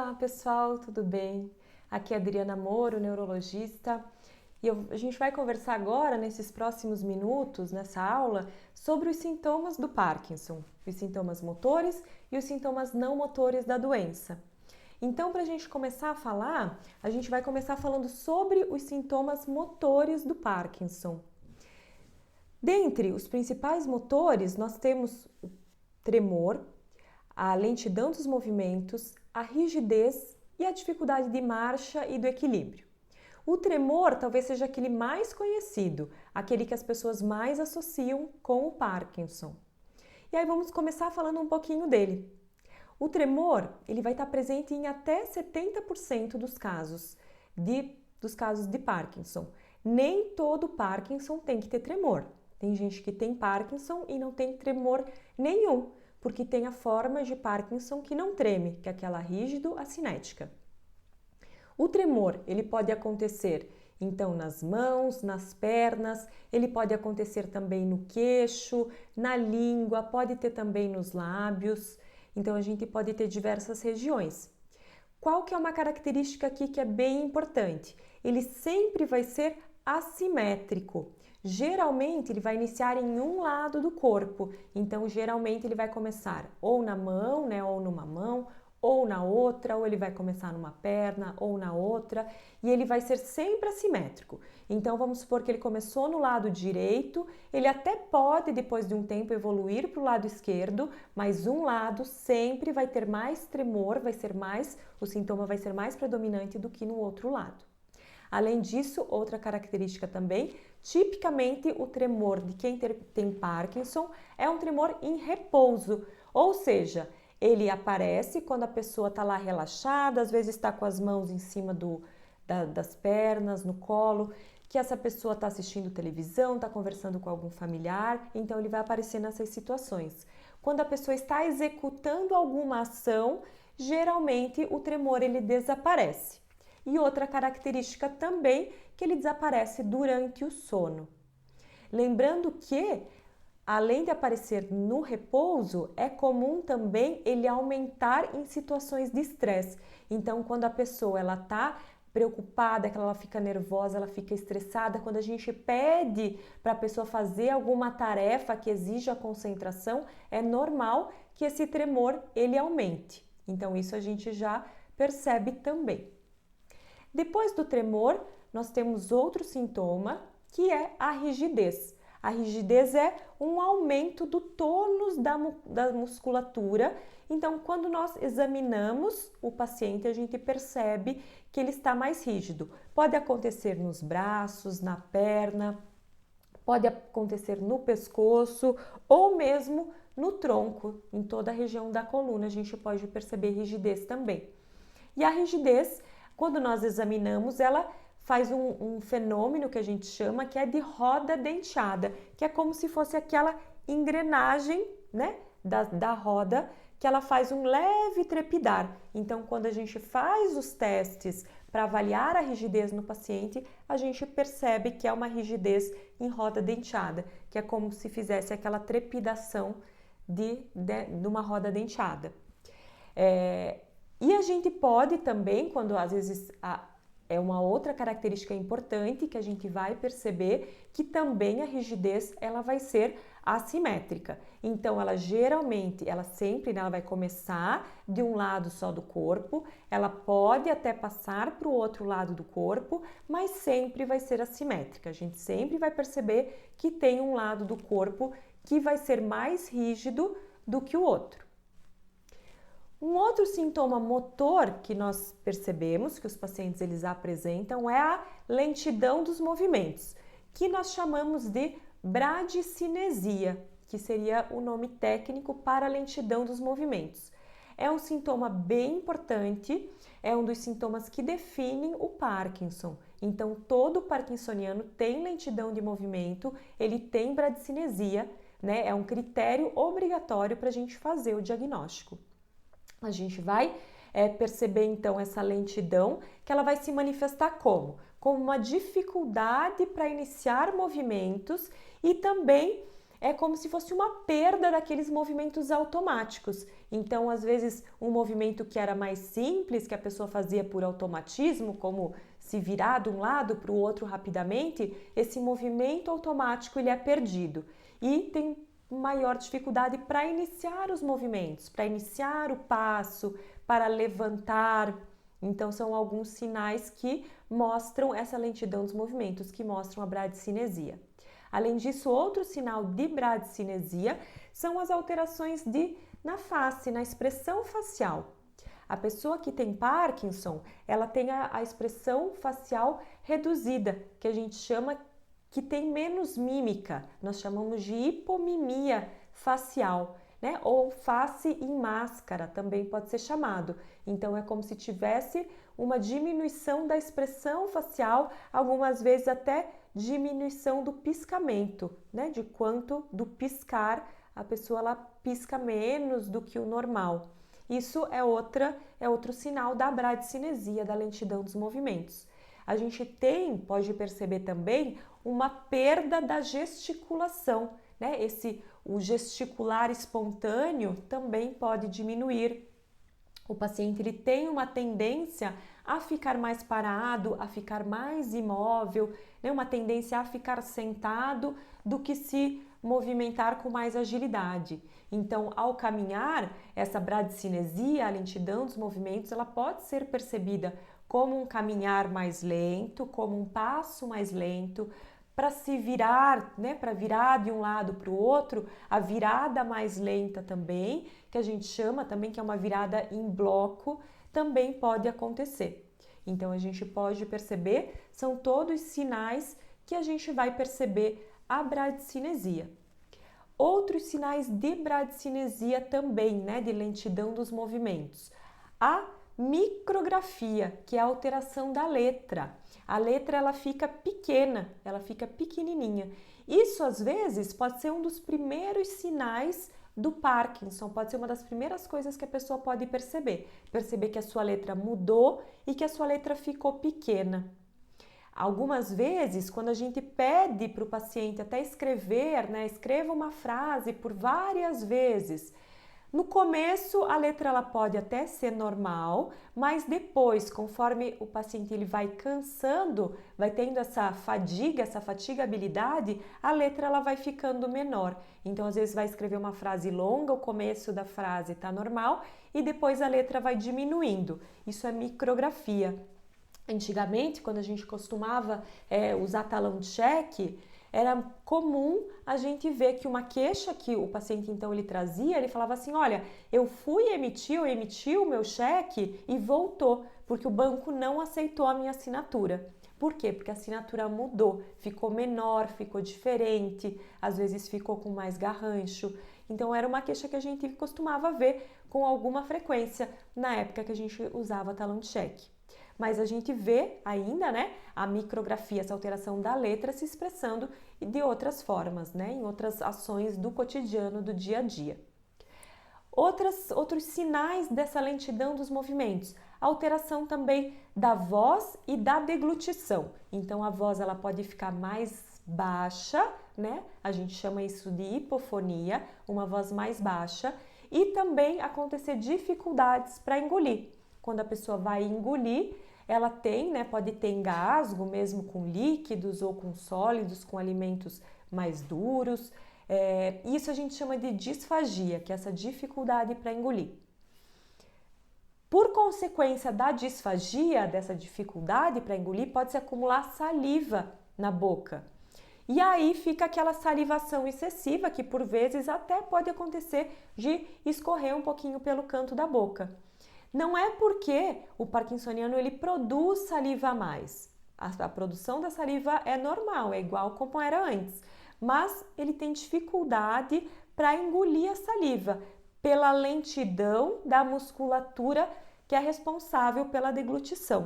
Olá pessoal, tudo bem? Aqui é Adriana Moro, neurologista, e a gente vai conversar agora, nesses próximos minutos, nessa aula, sobre os sintomas do Parkinson, os sintomas motores e os sintomas não motores da doença. Então, para a gente começar a falar, a gente vai começar falando sobre os sintomas motores do Parkinson. Dentre os principais motores, nós temos o tremor, a lentidão dos movimentos, a rigidez e a dificuldade de marcha e do equilíbrio. O tremor talvez seja aquele mais conhecido, aquele que as pessoas mais associam com o Parkinson. E aí vamos começar falando um pouquinho dele. O tremor, ele vai estar presente em até 70% dos casos de Parkinson. Nem todo Parkinson tem que ter tremor. Tem gente que tem Parkinson e não tem tremor nenhum, porque tem a forma de Parkinson que não treme, que é aquela rígido-acinética. O tremor, ele pode acontecer então nas mãos, nas pernas, ele pode acontecer também no queixo, na língua, pode ter também nos lábios. Então a gente pode ter diversas regiões. Qual que é uma característica aqui que é bem importante? Ele sempre vai ser assimétrico. Geralmente ele vai iniciar em um lado do corpo, então geralmente ele vai começar ou na mão, né, ou numa mão, ou na outra, ou ele vai começar numa perna, ou na outra, e ele vai ser sempre assimétrico. Então vamos supor que ele começou no lado direito, ele até pode depois de um tempo evoluir para o lado esquerdo, mas um lado sempre vai ter mais tremor, o sintoma vai ser mais predominante do que no outro lado. Além disso, outra característica também, tipicamente o tremor de quem tem Parkinson é um tremor em repouso, ou seja, ele aparece quando a pessoa está lá relaxada, às vezes está com as mãos em cima das pernas, no colo, que essa pessoa está assistindo televisão, está conversando com algum familiar, então ele vai aparecer nessas situações. Quando a pessoa está executando alguma ação, geralmente o tremor ele desaparece. E outra característica também, que ele desaparece durante o sono. Lembrando que, além de aparecer no repouso, é comum também ele aumentar em situações de estresse. Então, quando a pessoa está preocupada, que ela fica nervosa, ela fica estressada, quando a gente pede para a pessoa fazer alguma tarefa que exija concentração, é normal que esse tremor ele aumente. Então, isso a gente já percebe também. Depois do tremor, nós temos outro sintoma, que é a rigidez. A rigidez é um aumento do tônus da musculatura. Então, quando nós examinamos o paciente, a gente percebe que ele está mais rígido. Pode acontecer nos braços, na perna, pode acontecer no pescoço ou mesmo no tronco, em toda a região da coluna, a gente pode perceber rigidez também. E a rigidez, quando nós examinamos, ela faz um fenômeno que a gente chama que é de roda denteada, que é como se fosse aquela engrenagem, né, da roda, que ela faz um leve trepidar. Então, quando a gente faz os testes para avaliar a rigidez no paciente, a gente percebe que é uma rigidez em roda denteada, que é como se fizesse aquela trepidação de uma roda denteada. E a gente pode também, quando às vezes é uma outra característica importante que a gente vai perceber, que também a rigidez ela vai ser assimétrica. Então ela sempre ela vai começar de um lado só do corpo, ela pode até passar para o outro lado do corpo, mas sempre vai ser assimétrica. A gente sempre vai perceber que tem um lado do corpo que vai ser mais rígido do que o outro. Um outro sintoma motor que nós percebemos que os pacientes eles apresentam é a lentidão dos movimentos, que nós chamamos de bradicinesia, que seria o nome técnico para a lentidão dos movimentos. É um sintoma bem importante, é um dos sintomas que definem o Parkinson. Então, todo parkinsoniano tem lentidão de movimento, ele tem bradicinesia, né? É um critério obrigatório para a gente fazer o diagnóstico. A gente vai perceber então essa lentidão, que ela vai se manifestar como? Como uma dificuldade para iniciar movimentos e também é como se fosse uma perda daqueles movimentos automáticos. Então, às vezes, um movimento que era mais simples, que a pessoa fazia por automatismo, como se virar de um lado para o outro rapidamente, esse movimento automático ele é perdido e tem maior dificuldade para iniciar os movimentos, para iniciar o passo, para levantar. Então, são alguns sinais que mostram essa lentidão dos movimentos, que mostram a bradicinesia. Além disso, outro sinal de bradicinesia são as alterações na face, na expressão facial. A pessoa que tem Parkinson, ela tem a expressão facial reduzida, que a gente chama que tem menos mímica. Nós chamamos de hipomimia facial, né? Ou face em máscara, também pode ser chamado. Então, é como se tivesse uma diminuição da expressão facial, algumas vezes até diminuição do piscamento, né? De quanto do piscar, a pessoa ela pisca menos do que o normal. Isso é outro sinal da bradicinesia, da lentidão dos movimentos. A gente pode perceber também uma perda da gesticulação, né? O gesticular espontâneo também pode diminuir. O paciente ele tem uma tendência a ficar mais parado, a ficar mais imóvel, né? Uma tendência a ficar sentado do que se movimentar com mais agilidade. Então, ao caminhar, essa bradicinesia, a lentidão dos movimentos, ela pode ser percebida como um caminhar mais lento, como um passo mais lento, para se virar, né, para virar de um lado para o outro, a virada mais lenta também, que a gente chama também que é uma virada em bloco, também pode acontecer. Então, a gente pode perceber, são todos sinais que a gente vai perceber a bradicinesia. Outros sinais de bradicinesia também, né, de lentidão dos movimentos. A micrografia, que é a alteração da letra. A letra ela fica pequena, ela fica pequenininha. Isso às vezes pode ser um dos primeiros sinais do Parkinson, pode ser uma das primeiras coisas que a pessoa pode perceber que a sua letra mudou e que a sua letra ficou pequena. Algumas vezes, quando a gente pede para o paciente até escrever, né, escreva uma frase por várias vezes. No começo, a letra ela pode até ser normal, mas depois, conforme o paciente ele vai cansando, vai tendo essa fatigabilidade, a letra ela vai ficando menor. Então, às vezes vai escrever uma frase longa, o começo da frase está normal e depois a letra vai diminuindo. Isso é micrografia. Antigamente, quando a gente costumava usar talão de cheque, era comum a gente ver que uma queixa que o paciente então ele trazia, ele falava assim, olha, eu emiti o meu cheque e voltou, porque o banco não aceitou a minha assinatura. Por quê? Porque a assinatura mudou, ficou menor, ficou diferente, às vezes ficou com mais garrancho. Então era uma queixa que a gente costumava ver com alguma frequência na época que a gente usava talão de cheque. Mas a gente vê ainda, né, a micrografia, essa alteração da letra se expressando de outras formas, né, em outras ações do cotidiano, do dia a dia. Outros sinais dessa lentidão dos movimentos, alteração também da voz e da deglutição. Então a voz ela pode ficar mais baixa, né, a gente chama isso de hipofonia, uma voz mais baixa, e também acontecer dificuldades para engolir. Quando a pessoa vai engolir, ela pode ter engasgo mesmo com líquidos ou com sólidos, com alimentos mais duros. Isso a gente chama de disfagia, que é essa dificuldade para engolir. Por consequência da disfagia, dessa dificuldade para engolir, pode-se acumular saliva na boca. E aí fica aquela salivação excessiva que por vezes até pode acontecer de escorrer um pouquinho pelo canto da boca. Não é porque o parkinsoniano ele produz saliva a mais. A produção da saliva é normal, é igual como era antes. Mas ele tem dificuldade para engolir a saliva pela lentidão da musculatura que é responsável pela deglutição.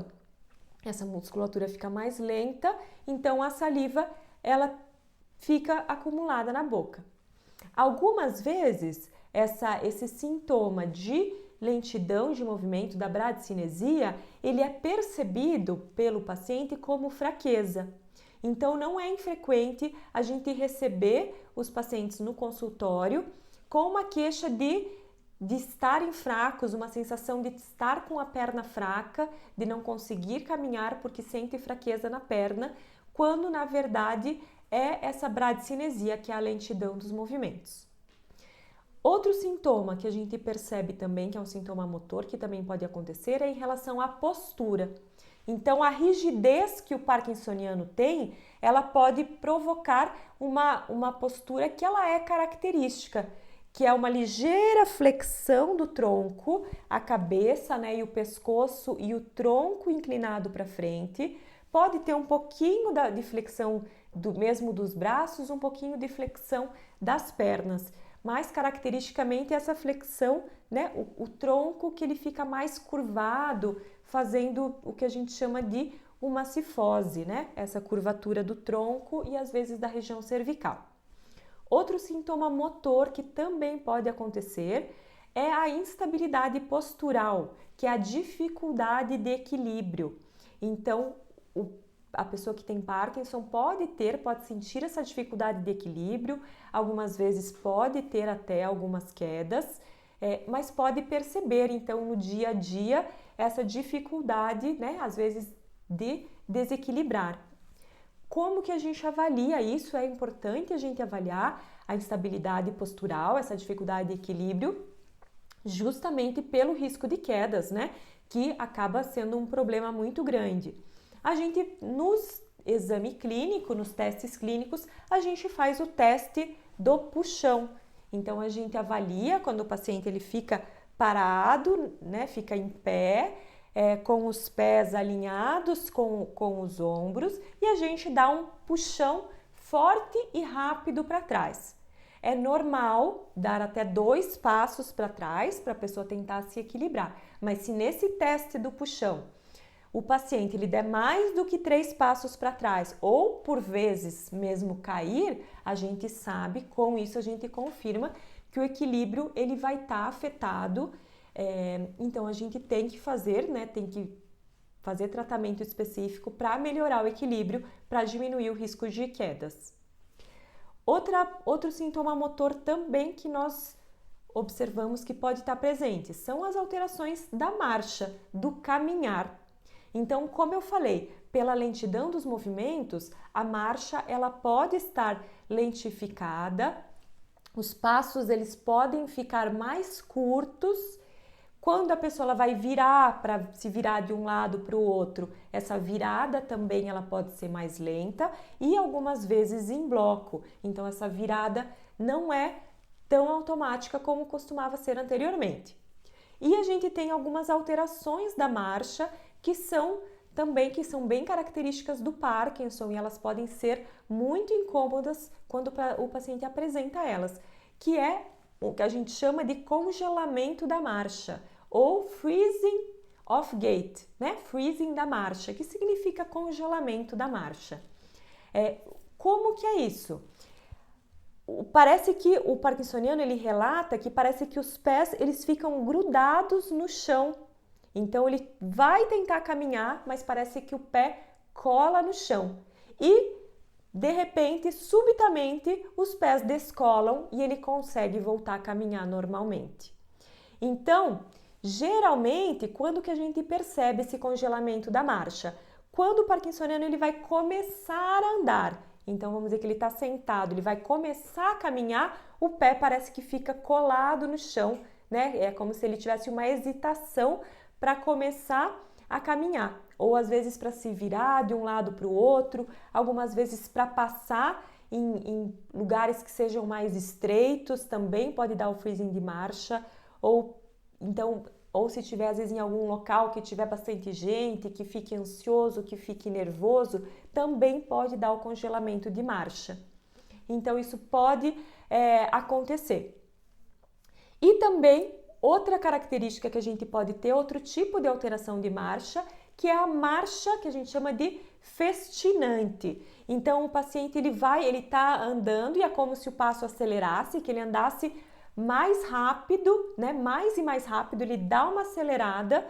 Essa musculatura fica mais lenta, então a saliva ela fica acumulada na boca. Algumas vezes esse sintoma de lentidão de movimento da bradicinesia, ele é percebido pelo paciente como fraqueza. Então, não é infrequente a gente receber os pacientes no consultório com uma queixa de estarem fracos, uma sensação de estar com a perna fraca, de não conseguir caminhar porque sente fraqueza na perna, quando na verdade é essa bradicinesia, que é a lentidão dos movimentos. Outro sintoma que a gente percebe também, que é um sintoma motor, que também pode acontecer, é em relação à postura. Então, a rigidez que o parkinsoniano tem, ela pode provocar uma postura que ela é característica, que é uma ligeira flexão do tronco, a cabeça, né, e o pescoço e o tronco inclinado para frente. Pode ter um pouquinho de flexão mesmo dos braços, um pouquinho de flexão das pernas. Mas caracteristicamente essa flexão, né, o tronco que ele fica mais curvado, fazendo o que a gente chama de uma cifose, né? Essa curvatura do tronco e às vezes da região cervical. Outro sintoma motor que também pode acontecer é a instabilidade postural, que é a dificuldade de equilíbrio. Então, a pessoa que tem Parkinson pode sentir essa dificuldade de equilíbrio, algumas vezes pode ter até algumas quedas, mas pode perceber, então, no dia a dia, essa dificuldade, né, às vezes, de desequilibrar. Como que a gente avalia isso? É importante a gente avaliar a instabilidade postural, essa dificuldade de equilíbrio, justamente pelo risco de quedas, né, que acaba sendo um problema muito grande. A gente, nos exame clínico, nos testes clínicos, a gente faz o teste do puxão. Então, a gente avalia quando o paciente ele fica parado, né, fica em pé, com os pés alinhados com os ombros, e a gente dá um puxão forte e rápido para trás. É normal dar até 2 passos para trás para a pessoa tentar se equilibrar, mas se nesse teste do puxão o paciente ele der mais do que 3 passos para trás ou por vezes mesmo cair, a gente sabe, com isso a gente confirma que o equilíbrio ele vai estar afetado. Então a gente tem que fazer, né, tratamento específico para melhorar o equilíbrio, para diminuir o risco de quedas. Outro sintoma motor também que nós observamos que pode estar presente são as alterações da marcha, do caminhar. Então, como eu falei, pela lentidão dos movimentos, a marcha ela pode estar lentificada, os passos eles podem ficar mais curtos. Quando a pessoa ela vai virar para se virar de um lado para o outro, essa virada também ela pode ser mais lenta e algumas vezes em bloco. Então essa virada não é tão automática como costumava ser anteriormente. E a gente tem algumas alterações da marcha que são bem características do Parkinson e elas podem ser muito incômodas quando o paciente apresenta elas, que é o que a gente chama de congelamento da marcha ou freezing of gait, né? Freezing da marcha, que significa congelamento da marcha. Como que é isso? Parece que o parkinsoniano ele relata que parece que os pés eles ficam grudados no chão. Então ele vai tentar caminhar, mas parece que o pé cola no chão. E de repente, subitamente, os pés descolam e ele consegue voltar a caminhar normalmente. Então, geralmente, quando que a gente percebe esse congelamento da marcha? Quando o parkinsoniano ele vai começar a andar. Então, vamos dizer que ele está sentado, ele vai começar a caminhar, o pé parece que fica colado no chão, né? É como se ele tivesse uma hesitação para começar a caminhar. Ou às vezes para se virar de um lado para o outro, algumas vezes para passar em lugares que sejam mais estreitos, também pode dar o freezing de marcha, ou se estiver às vezes em algum local que tiver bastante gente, que fique ansioso, que fique nervoso, também pode dar o congelamento de marcha. Então isso pode acontecer. E também outra característica que a gente pode ter, outro tipo de alteração de marcha, que é a marcha que a gente chama de festinante. Então o paciente ele está andando e é como se o passo acelerasse, que ele andasse mais rápido, né? Mais e mais rápido, ele dá uma acelerada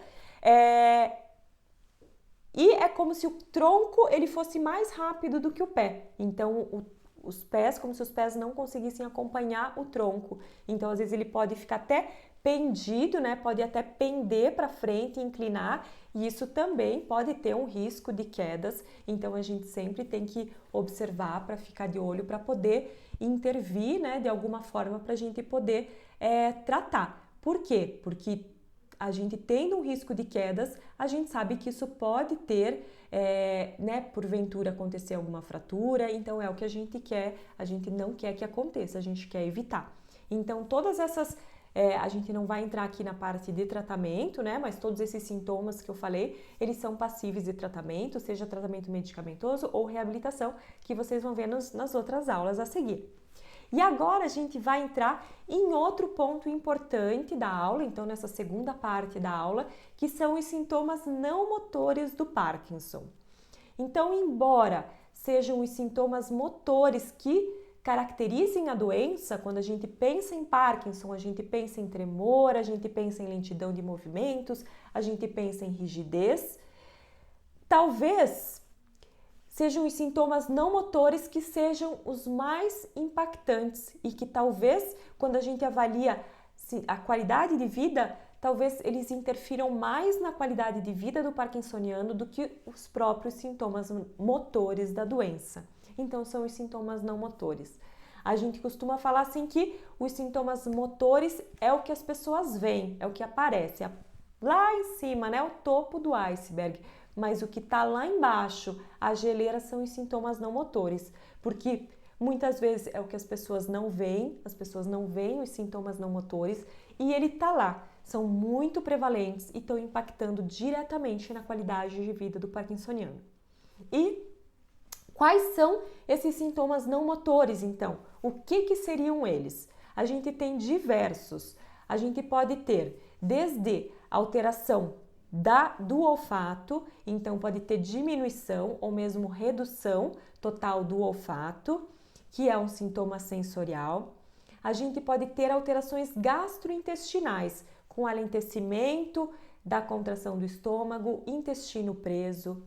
E é como se o tronco ele fosse mais rápido do que o pé. Então, os pés, como se os pés não conseguissem acompanhar o tronco. Então, às vezes ele pode ficar até pendido, né? Pode até pender para frente, inclinar, e isso também pode ter um risco de quedas. Então, a gente sempre tem que observar para ficar de olho, para poder intervir, né? De alguma forma, para a gente poder tratar. Por quê? Porque a gente tendo um risco de quedas, a gente sabe que isso pode ter, né, porventura acontecer alguma fratura, então é o que a gente quer, a gente não quer que aconteça, a gente quer evitar. Então, todas essas, a gente não vai entrar aqui na parte de tratamento, né, mas todos esses sintomas que eu falei, eles são passíveis de tratamento, seja tratamento medicamentoso ou reabilitação, que vocês vão ver nas outras aulas a seguir. E agora a gente vai entrar em outro ponto importante da aula, então nessa segunda parte da aula, que são os sintomas não motores do Parkinson. Então, embora sejam os sintomas motores que caracterizem a doença, quando a gente pensa em Parkinson, a gente pensa em tremor, a gente pensa em lentidão de movimentos, a gente pensa em rigidez, talvez sejam os sintomas não motores que sejam os mais impactantes e que talvez, quando a gente avalia a qualidade de vida, talvez eles interfiram mais na qualidade de vida do parkinsoniano do que os próprios sintomas motores da doença. Então, são os sintomas não motores. A gente costuma falar assim que os sintomas motores é o que as pessoas veem, é o que aparece lá em cima, né? O topo do iceberg. Mas o que está lá embaixo, a geleira, são os sintomas não motores, porque muitas vezes é o que as pessoas não veem os sintomas não motores e ele está lá, são muito prevalentes e estão impactando diretamente na qualidade de vida do parkinsoniano. E quais são esses sintomas não motores, então? O que seriam eles? A gente tem diversos, a gente pode ter desde alteração do olfato, então pode ter diminuição ou mesmo redução total do olfato, que é um sintoma sensorial. A gente pode ter alterações gastrointestinais, com alentecimento da contração do estômago, intestino preso.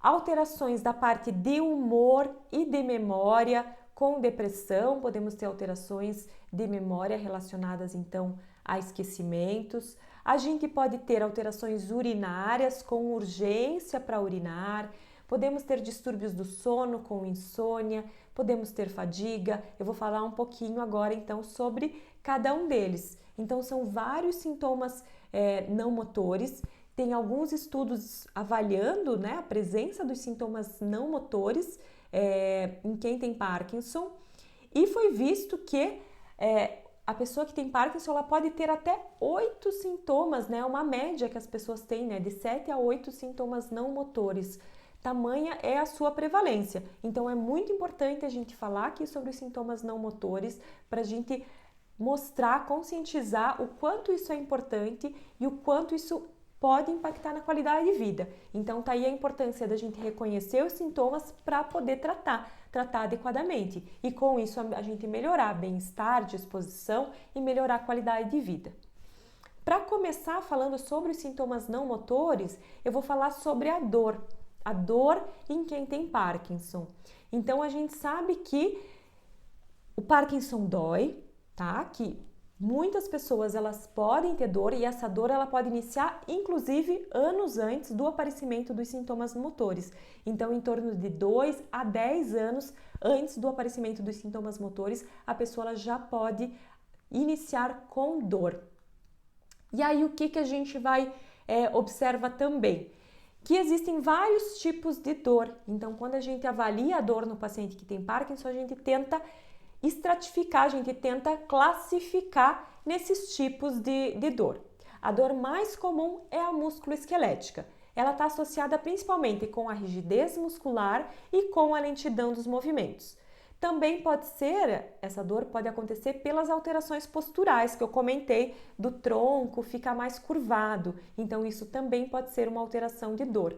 Alterações da parte de humor e de memória, com depressão, podemos ter alterações de memória relacionadas então a esquecimentos. A gente pode ter alterações urinárias com urgência para urinar, podemos ter distúrbios do sono com insônia, podemos ter fadiga. Eu vou falar um pouquinho agora então sobre cada um deles. Então são vários sintomas não motores. Tem alguns estudos avaliando, né, a presença dos sintomas não motores em quem tem Parkinson, e foi visto que a pessoa que tem Parkinson, ela pode ter até 8 sintomas, né? Uma média que as pessoas têm, né? De 7 a 8 sintomas não motores. Tamanha é a sua prevalência. Então, é muito importante a gente falar aqui sobre os sintomas não motores para a gente mostrar, conscientizar o quanto isso é importante e o quanto isso pode impactar na qualidade de vida. Então, tá aí a importância da gente reconhecer os sintomas para poder tratar adequadamente. E com isso, a gente melhorar bem-estar, disposição e melhorar a qualidade de vida. Para começar falando sobre os sintomas não motores, eu vou falar sobre a dor em quem tem Parkinson. Então, a gente sabe que o Parkinson dói, tá? Que muitas pessoas elas podem ter dor e essa dor ela pode iniciar inclusive anos antes do aparecimento dos sintomas motores. Então, em torno de 2 a 10 anos antes do aparecimento dos sintomas motores, a pessoa ela já pode iniciar com dor. E aí, o que a gente vai observa também? Que existem vários tipos de dor. Então, quando a gente avalia a dor no paciente que tem Parkinson, a gente tenta estratificar, a gente tenta classificar nesses tipos de dor. A dor mais comum é a musculoesquelética. Ela está associada principalmente com a rigidez muscular e com a lentidão dos movimentos. Também pode ser, essa dor pode acontecer pelas alterações posturais que eu comentei, do tronco ficar mais curvado. Então, isso também pode ser uma alteração de dor.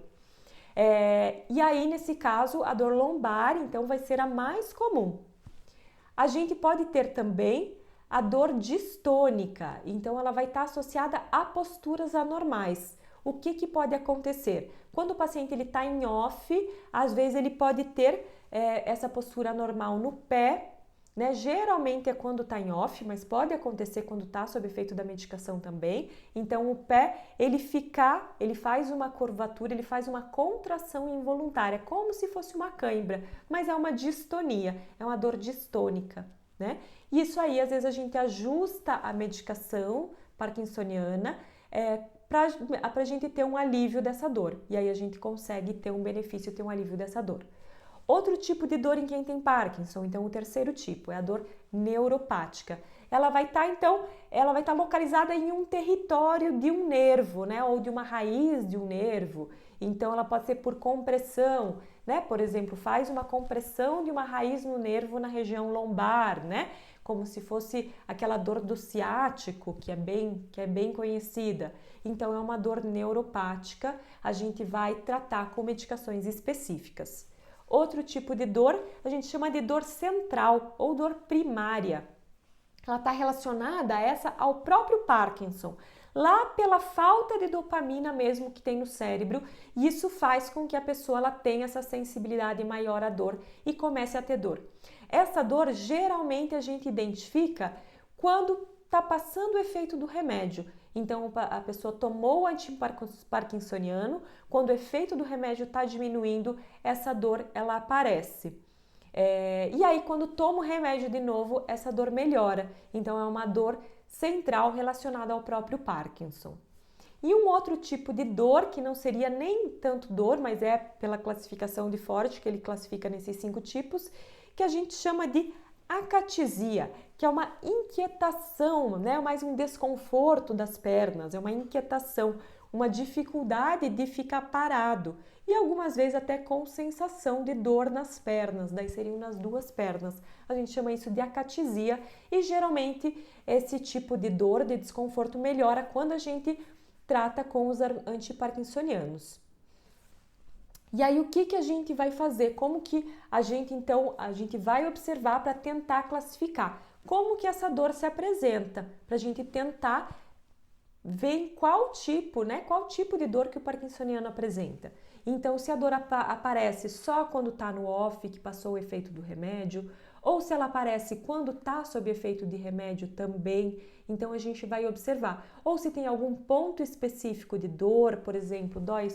E aí, nesse caso, a dor lombar, então, vai ser a mais comum. A gente pode ter também a dor distônica, então ela vai estar associada a posturas anormais. o que pode acontecer? Quando o paciente está em off, às vezes ele pode ter essa postura normal no pé, né? Geralmente é quando está em off, mas pode acontecer quando está sob efeito da medicação também. Então o pé, ele faz uma curvatura, ele faz uma contração involuntária, como se fosse uma cãibra, mas é uma distonia, é uma dor distônica, né? E isso aí, às vezes a gente ajusta a medicação parkinsoniana para a gente ter um alívio dessa dor. E aí a gente consegue ter um benefício, ter um alívio dessa dor. Outro tipo de dor em quem tem Parkinson, então o terceiro tipo, é a dor neuropática. Ela vai estar localizada em um território de um nervo, né, ou de uma raiz de um nervo. Então ela pode ser por compressão, né? Por exemplo, faz uma compressão de uma raiz no nervo na região lombar, né? Como se fosse aquela dor do ciático, que é bem conhecida. Então é uma dor neuropática, a gente vai tratar com medicações específicas. Outro tipo de dor a gente chama de dor central ou dor primária. Ela está relacionada ao próprio Parkinson, lá pela falta de dopamina mesmo que tem no cérebro, e isso faz com que a pessoa ela tenha essa sensibilidade maior à dor e comece a ter dor. Essa dor geralmente a gente identifica quando está passando o efeito do remédio. Então a pessoa tomou o antiparkinsoniano, quando o efeito do remédio está diminuindo, essa dor ela aparece. E aí quando toma o remédio de novo, essa dor melhora. Então é uma dor central relacionada ao próprio Parkinson. E um outro tipo de dor, que não seria nem tanto dor, mas é pela classificação de Ford, que ele classifica nesses 5 tipos, que a gente chama de acatisia, que é uma inquietação, né? Mais um desconforto das pernas, é uma inquietação, uma dificuldade de ficar parado e algumas vezes até com sensação de dor nas pernas, daí seriam nas 2 pernas. A gente chama isso de acatisia e geralmente esse tipo de dor, de desconforto melhora quando a gente trata com os antiparkinsonianos. E aí o que a gente vai fazer? Como que a gente vai observar para tentar classificar? Como que essa dor se apresenta? Para a gente tentar ver qual tipo de dor que o parkinsoniano apresenta. Então, se a dor aparece só quando está no off, que passou o efeito do remédio, ou se ela aparece quando está sob efeito de remédio também, então a gente vai observar. Ou se tem algum ponto específico de dor, por exemplo, dói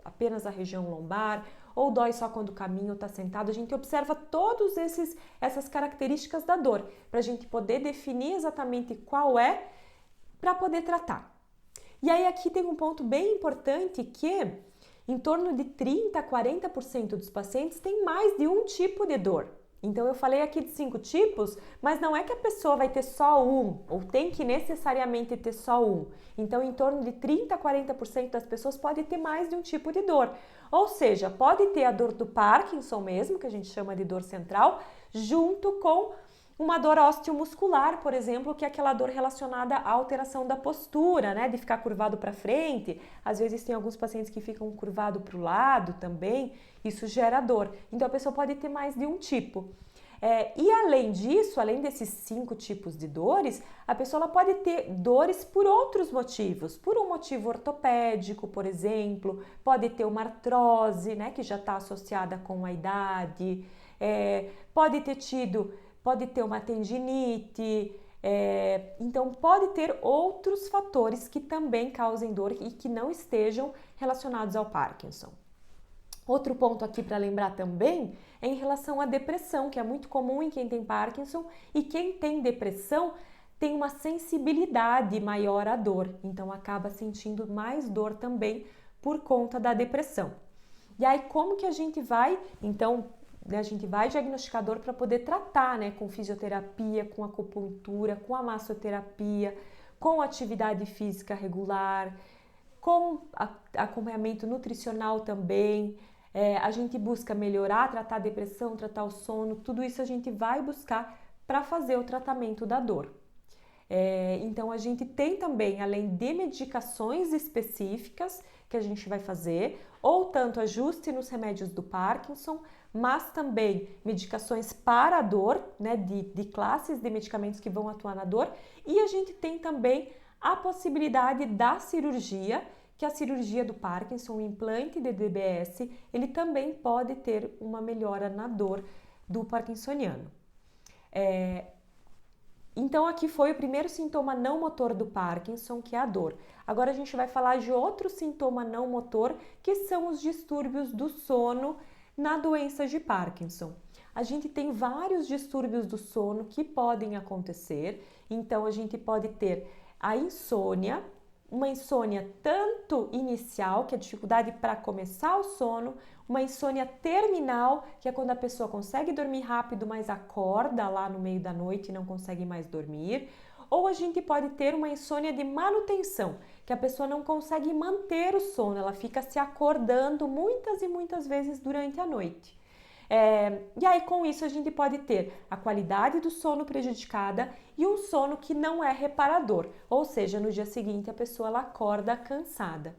apenas a região lombar, ou dói só quando caminha ou está sentado, a gente observa todas essas características da dor, para a gente poder definir exatamente qual é, para poder tratar. E aí aqui tem um ponto bem importante que em torno de 30 a 40% dos pacientes têm mais de um tipo de dor. Então eu falei aqui de 5 tipos, mas não é que a pessoa vai ter só um, ou tem que necessariamente ter só um. Então em torno de 30 a 40% das pessoas pode ter mais de um tipo de dor. Ou seja, pode ter a dor do Parkinson mesmo, que a gente chama de dor central, junto com uma dor osteomuscular, por exemplo, que é aquela dor relacionada à alteração da postura, né? De ficar curvado para frente. Às vezes tem alguns pacientes que ficam curvados para o lado também. Isso gera dor. Então a pessoa pode ter mais de um tipo. E além disso, além desses 5 tipos de dores, a pessoa ela pode ter dores por outros motivos. Por um motivo ortopédico, por exemplo. Pode ter uma artrose, né? Que já está associada com a idade. Pode ter uma tendinite, então pode ter outros fatores que também causem dor e que não estejam relacionados ao Parkinson. Outro ponto aqui para lembrar também é em relação à depressão, que é muito comum em quem tem Parkinson, e quem tem depressão tem uma sensibilidade maior à dor, então acaba sentindo mais dor também por conta da depressão. E aí como que a gente vai, então, a gente vai diagnosticar dor para poder tratar, né, com fisioterapia, com acupuntura, com a massoterapia, com atividade física regular, com acompanhamento nutricional também. A gente busca melhorar, tratar a depressão, tratar o sono, tudo isso a gente vai buscar para fazer o tratamento da dor. Então a gente tem também, além de medicações específicas que a gente vai fazer, ou tanto ajuste nos remédios do Parkinson, mas também medicações para a dor, né, de classes de medicamentos que vão atuar na dor, e a gente tem também a possibilidade da cirurgia, que a cirurgia do Parkinson, o implante de DBS, ele também pode ter uma melhora na dor do parkinsoniano. Então aqui foi o primeiro sintoma não motor do Parkinson, que é a dor. Agora a gente vai falar de outro sintoma não motor, que são os distúrbios do sono na doença de Parkinson. A gente tem vários distúrbios do sono que podem acontecer, então a gente pode ter a insônia, uma insônia tanto inicial, que é a dificuldade para começar o sono, uma insônia terminal, que é quando a pessoa consegue dormir rápido, mas acorda lá no meio da noite e não consegue mais dormir. Ou a gente pode ter uma insônia de manutenção, que a pessoa não consegue manter o sono, ela fica se acordando muitas e muitas vezes durante a noite. E aí com isso a gente pode ter a qualidade do sono prejudicada e um sono que não é reparador, ou seja, no dia seguinte a pessoa ela acorda cansada.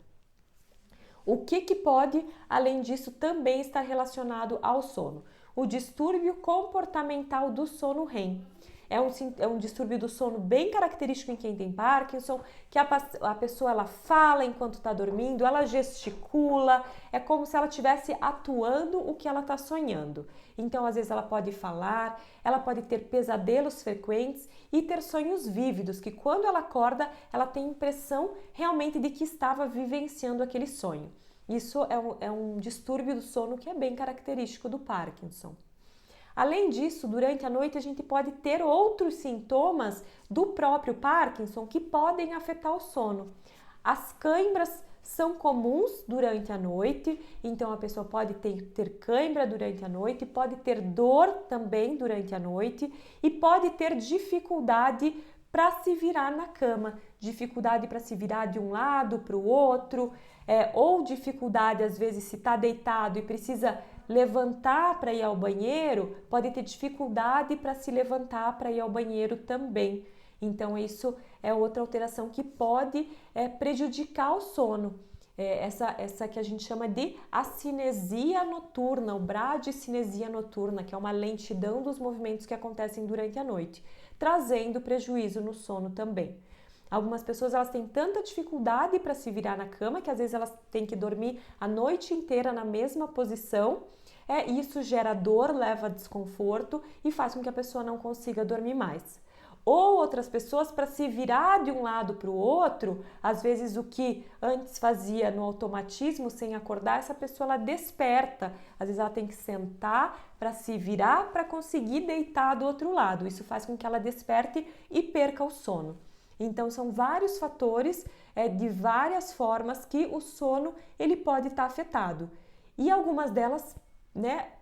O que pode, além disso, também estar relacionado ao sono? O distúrbio comportamental do sono REM. É um distúrbio do sono bem característico em quem tem Parkinson, que a pessoa ela fala enquanto está dormindo, ela gesticula, é como se ela estivesse atuando o que ela está sonhando. Então, às vezes ela pode falar, ela pode ter pesadelos frequentes e ter sonhos vívidos, que quando ela acorda, ela tem a impressão realmente de que estava vivenciando aquele sonho. Isso é um distúrbio do sono que é bem característico do Parkinson. Além disso, durante a noite a gente pode ter outros sintomas do próprio Parkinson que podem afetar o sono. As câimbras são comuns durante a noite, então a pessoa pode ter cãibra durante a noite, pode ter dor também durante a noite e pode ter dificuldade para se virar na cama, dificuldade para se virar de um lado para o outro, ou dificuldade às vezes se está deitado e precisa levantar para ir ao banheiro, pode ter dificuldade para se levantar para ir ao banheiro também. Então isso é outra alteração que pode prejudicar o sono. Essa que a gente chama de acinesia noturna, ou bradicinesia noturna, que é uma lentidão dos movimentos que acontecem durante a noite, trazendo prejuízo no sono também. Algumas pessoas elas têm tanta dificuldade para se virar na cama que às vezes elas têm que dormir a noite inteira na mesma posição. Isso gera dor, leva a desconforto e faz com que a pessoa não consiga dormir mais. Ou outras pessoas, para se virar de um lado para o outro, às vezes o que antes fazia no automatismo sem acordar, essa pessoa ela desperta. Às vezes ela tem que sentar para se virar para conseguir deitar do outro lado. Isso faz com que ela desperte e perca o sono. Então são vários fatores de várias formas que o sono ele pode estar afetado. E algumas delas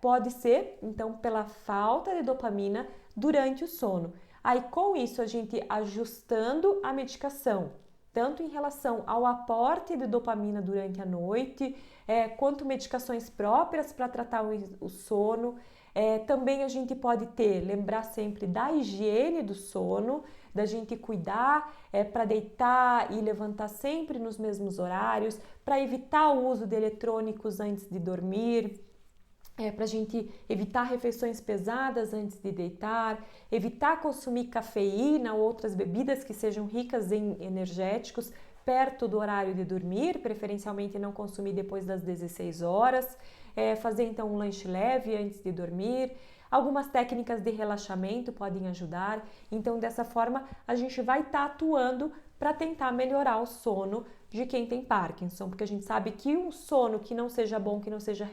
pode ser então pela falta de dopamina durante o sono. Aí com isso a gente ajustando a medicação, tanto em relação ao aporte de dopamina durante a noite, quanto medicações próprias para tratar o sono. Também a gente pode lembrar sempre da higiene do sono, da gente cuidar para deitar e levantar sempre nos mesmos horários, para evitar o uso de eletrônicos antes de dormir, para a gente evitar refeições pesadas antes de deitar, evitar consumir cafeína ou outras bebidas que sejam ricas em energéticos perto do horário de dormir, preferencialmente não consumir depois das 16 horas, fazer então um lanche leve antes de dormir. Algumas técnicas de relaxamento podem ajudar, então dessa forma a gente vai estar atuando para tentar melhorar o sono de quem tem Parkinson, porque a gente sabe que um sono que não seja bom, que não seja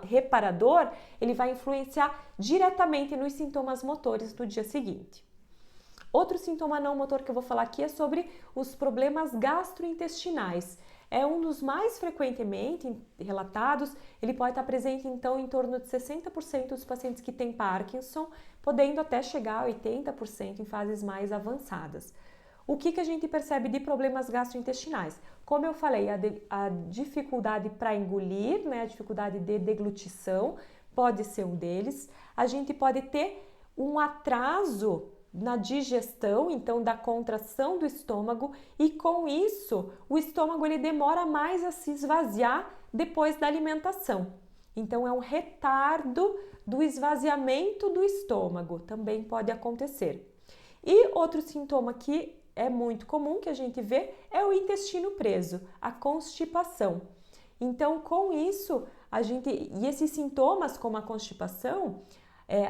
reparador, ele vai influenciar diretamente nos sintomas motores do dia seguinte. Outro sintoma não motor que eu vou falar aqui é sobre os problemas gastrointestinais. É um dos mais frequentemente relatados, ele pode estar presente então em torno de 60% dos pacientes que têm Parkinson, podendo até chegar a 80% em fases mais avançadas. O que a gente percebe de problemas gastrointestinais? Como eu falei, a dificuldade para engolir, a dificuldade de deglutição pode ser um deles. A gente pode ter um atraso na digestão, então da contração do estômago, e com isso o estômago ele demora mais a se esvaziar depois da alimentação. Então é um retardo do esvaziamento do estômago, também pode acontecer. E outro sintoma que é muito comum que a gente vê é o intestino preso, a constipação. Então, com isso, e esses sintomas como a constipação,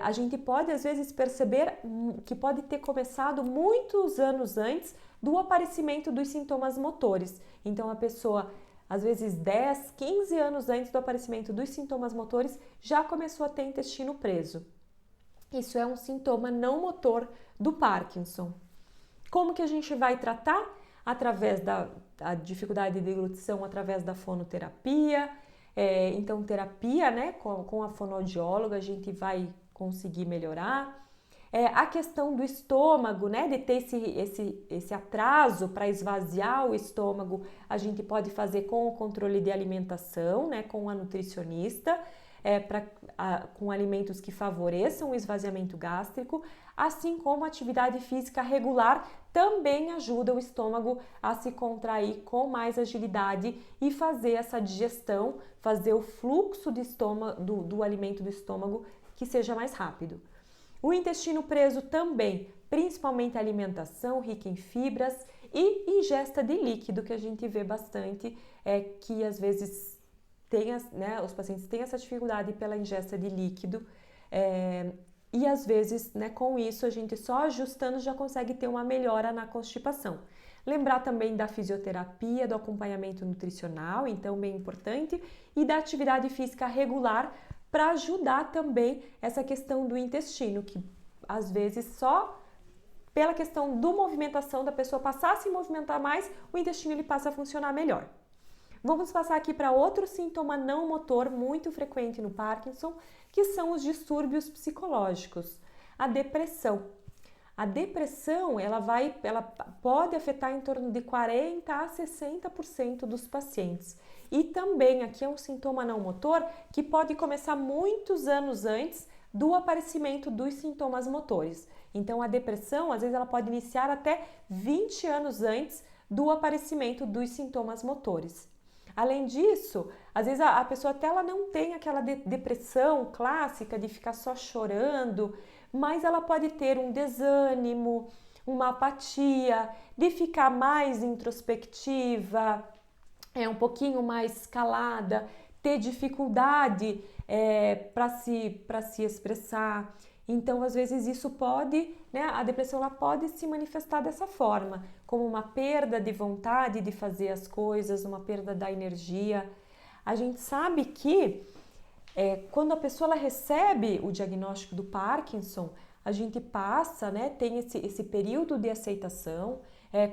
a gente pode às vezes perceber que pode ter começado muitos anos antes do aparecimento dos sintomas motores. Então, a pessoa, às vezes 10, 15 anos antes do aparecimento dos sintomas motores, já começou a ter intestino preso. Isso é um sintoma não motor do Parkinson. Como que a gente vai tratar? Através da dificuldade de deglutição, através da fonoterapia. Então, terapia, né, com a fonoaudióloga, a gente vai conseguir melhorar. A questão do estômago, né, de ter esse atraso para esvaziar o estômago, a gente pode fazer com o controle de alimentação, né, com a nutricionista, com alimentos que favoreçam o esvaziamento gástrico, assim como a atividade física regular também ajuda o estômago a se contrair com mais agilidade e fazer essa digestão, fazer o fluxo do alimento do estômago que seja mais rápido. O intestino preso também, principalmente a alimentação rica em fibras e ingesta de líquido, que a gente vê bastante, que às vezes os pacientes têm essa dificuldade pela ingesta de líquido, e às vezes, né, com isso, a gente só ajustando já consegue ter uma melhora na constipação. Lembrar também da fisioterapia, do acompanhamento nutricional, então bem importante, e da atividade física regular para ajudar também essa questão do intestino, que às vezes só pela questão da movimentação da pessoa passar a se movimentar mais, o intestino ele passa a funcionar melhor. Vamos passar aqui para outro sintoma não motor muito frequente no Parkinson, que são os distúrbios psicológicos, a depressão. A depressão, ela pode afetar em torno de 40% a 60% dos pacientes. E também aqui é um sintoma não motor que pode começar muitos anos antes do aparecimento dos sintomas motores. Então, a depressão, às vezes, ela pode iniciar até 20 anos antes do aparecimento dos sintomas motores. Além disso, às vezes a pessoa até ela não tem aquela depressão clássica de ficar só chorando, mas ela pode ter um desânimo, uma apatia, de ficar mais introspectiva, um pouquinho mais calada, ter dificuldade para se expressar. Então, às vezes isso pode, né, a depressão ela pode se manifestar dessa forma, como uma perda de vontade de fazer as coisas, uma perda da energia. A gente sabe que quando a pessoa ela recebe o diagnóstico do Parkinson, a gente passa, né, tem esse período de aceitação,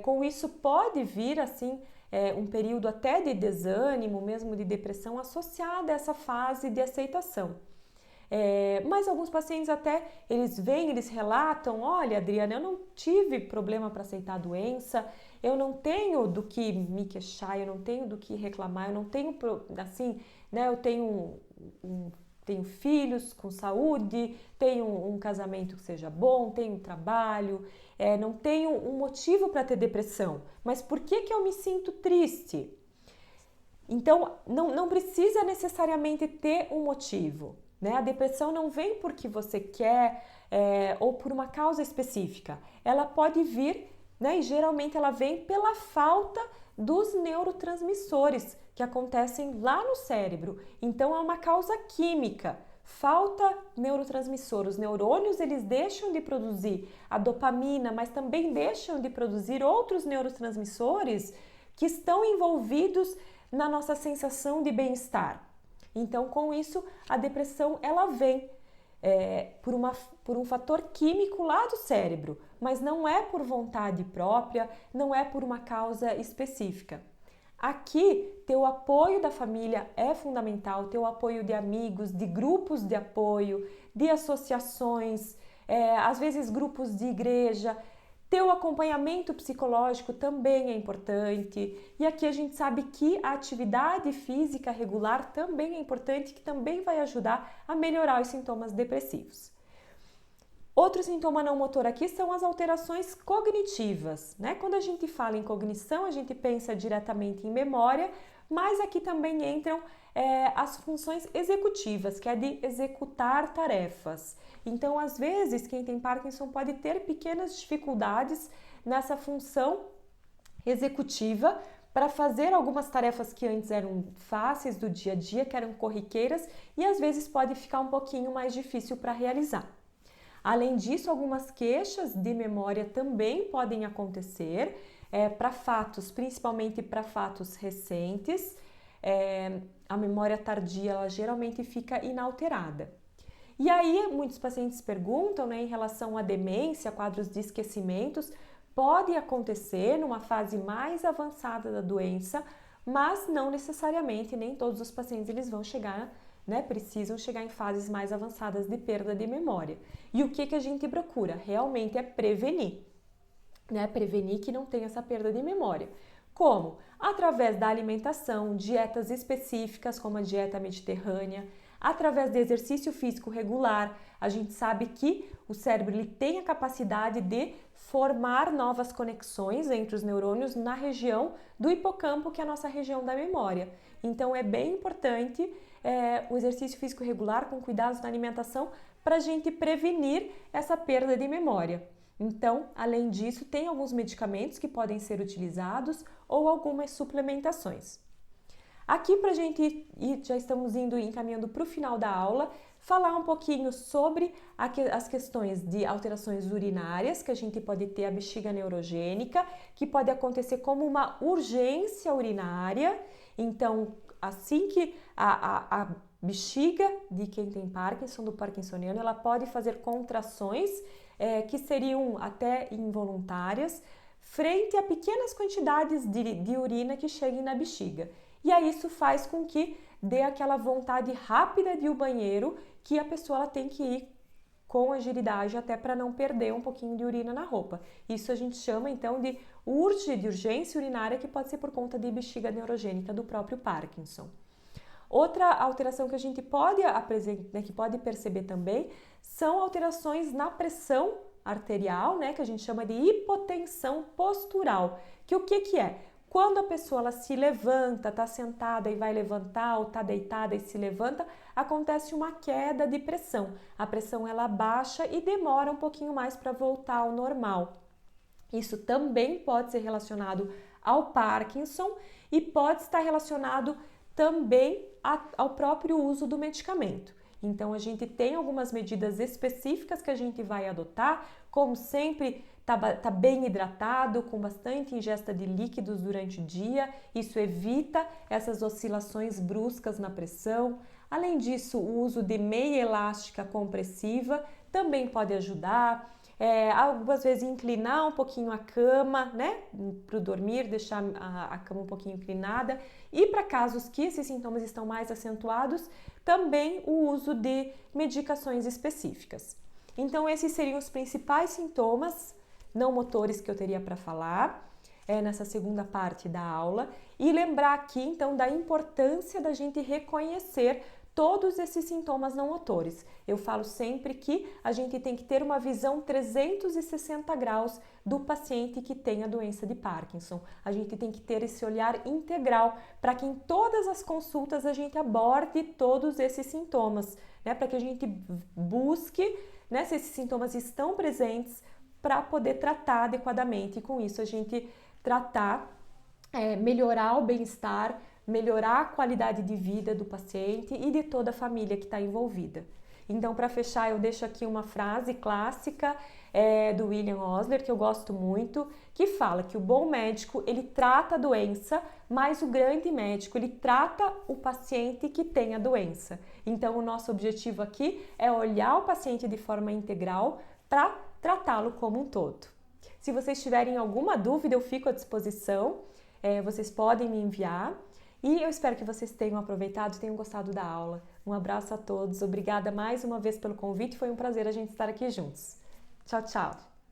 com isso pode vir assim um período até de desânimo, mesmo de depressão, associado a essa fase de aceitação. Mas alguns pacientes até, eles relatam, olha, Adriana, eu não tive problema para aceitar a doença, eu não tenho do que me queixar, eu não tenho do que reclamar, eu não tenho, assim, né, eu tenho filhos com saúde, tenho um casamento que seja bom, tenho trabalho, não tenho um motivo para ter depressão, mas por que eu me sinto triste? Então, não precisa necessariamente ter um motivo. Né? A depressão não vem porque você quer ou por uma causa específica. Ela pode vir, né? E geralmente ela vem pela falta dos neurotransmissores que acontecem lá no cérebro. Então é uma causa química. Falta neurotransmissor. Os neurônios eles deixam de produzir a dopamina, mas também deixam de produzir outros neurotransmissores que estão envolvidos na nossa sensação de bem-estar. Então, com isso, a depressão ela vem por um fator químico lá do cérebro, mas não é por vontade própria, não é por uma causa específica. Aqui, ter o apoio da família é fundamental, ter o apoio de amigos, de grupos de apoio, de associações, às vezes grupos de igreja. Ter o acompanhamento psicológico também é importante, e aqui a gente sabe que a atividade física regular também é importante, que também vai ajudar a melhorar os sintomas depressivos. Outro sintoma não motor aqui são as alterações cognitivas, né? Quando a gente fala em cognição, a gente pensa diretamente em memória, mas aqui também entram as funções executivas, que é de executar tarefas. Então, às vezes, quem tem Parkinson pode ter pequenas dificuldades nessa função executiva para fazer algumas tarefas que antes eram fáceis do dia a dia, que eram corriqueiras e às vezes pode ficar um pouquinho mais difícil para realizar. Além disso, algumas queixas de memória também podem acontecer para fatos, principalmente para fatos recentes. A memória tardia ela geralmente fica inalterada. E aí, muitos pacientes perguntam, né, em relação à demência, quadros de esquecimentos, pode acontecer numa fase mais avançada da doença, mas não necessariamente, nem todos os pacientes eles vão chegar, né, precisam chegar em fases mais avançadas de perda de memória. E o que a gente procura? Realmente é prevenir, né, prevenir que não tenha essa perda de memória. Como? Através da alimentação, dietas específicas como a dieta mediterrânea, através de exercício físico regular. A gente sabe que o cérebro ele tem a capacidade de formar novas conexões entre os neurônios na região do hipocampo, que é a nossa região da memória. Então é bem importante o exercício físico regular com cuidados na alimentação para a gente prevenir essa perda de memória. Então, além disso, tem alguns medicamentos que podem ser utilizados ou algumas suplementações. Aqui para a gente ir, já estamos encaminhando para o final da aula, falar um pouquinho sobre as questões de alterações urinárias, que a gente pode ter a bexiga neurogênica, que pode acontecer como uma urgência urinária. Então, assim que a bexiga de quem tem Parkinson, do parkinsoniano, ela pode fazer contrações que seriam até involuntárias, frente a pequenas quantidades de urina que cheguem na bexiga. E aí isso faz com que dê aquela vontade rápida de ir ao banheiro, que a pessoa ela tem que ir com agilidade até para não perder um pouquinho de urina na roupa. Isso a gente chama então de urgência urinária, que pode ser por conta de bexiga neurogênica do próprio Parkinson. Outra alteração que a gente pode apresentar, que pode perceber também, são alterações na pressão arterial, né, que a gente chama de hipotensão postural. Que o que é? Quando a pessoa ela se levanta, está sentada e vai levantar, ou está deitada e se levanta, acontece uma queda de pressão. A pressão ela baixa e demora um pouquinho mais para voltar ao normal. Isso também pode ser relacionado ao Parkinson e pode estar relacionado também ao próprio uso do medicamento. Então, a gente tem algumas medidas específicas que a gente vai adotar, como sempre, tá bem hidratado, com bastante ingesta de líquidos durante o dia, isso evita essas oscilações bruscas na pressão. Além disso, o uso de meia elástica compressiva também pode ajudar. Algumas vezes inclinar um pouquinho a cama, né, para o dormir, deixar a cama um pouquinho inclinada. E para casos que esses sintomas estão mais acentuados, também o uso de medicações específicas. Então, esses seriam os principais sintomas não motores que eu teria para falar nessa segunda parte da aula. E lembrar aqui, então, da importância da gente reconhecer todos esses sintomas não motores. Eu falo sempre que a gente tem que ter uma visão 360 graus do paciente que tem a doença de Parkinson. A gente tem que ter esse olhar integral para que em todas as consultas a gente aborde todos esses sintomas, né? Para que a gente busque, né, se esses sintomas estão presentes para poder tratar adequadamente e com isso a gente melhorar o bem-estar, melhorar a qualidade de vida do paciente e de toda a família que está envolvida. Então, para fechar, eu deixo aqui uma frase clássica do William Osler, que eu gosto muito, que fala que o bom médico, ele trata a doença, mas o grande médico, ele trata o paciente que tem a doença. Então, o nosso objetivo aqui é olhar o paciente de forma integral para tratá-lo como um todo. Se vocês tiverem alguma dúvida, eu fico à disposição, vocês podem me enviar. E eu espero que vocês tenham aproveitado e tenham gostado da aula. Um abraço a todos, obrigada mais uma vez pelo convite, foi um prazer a gente estar aqui juntos. Tchau, tchau!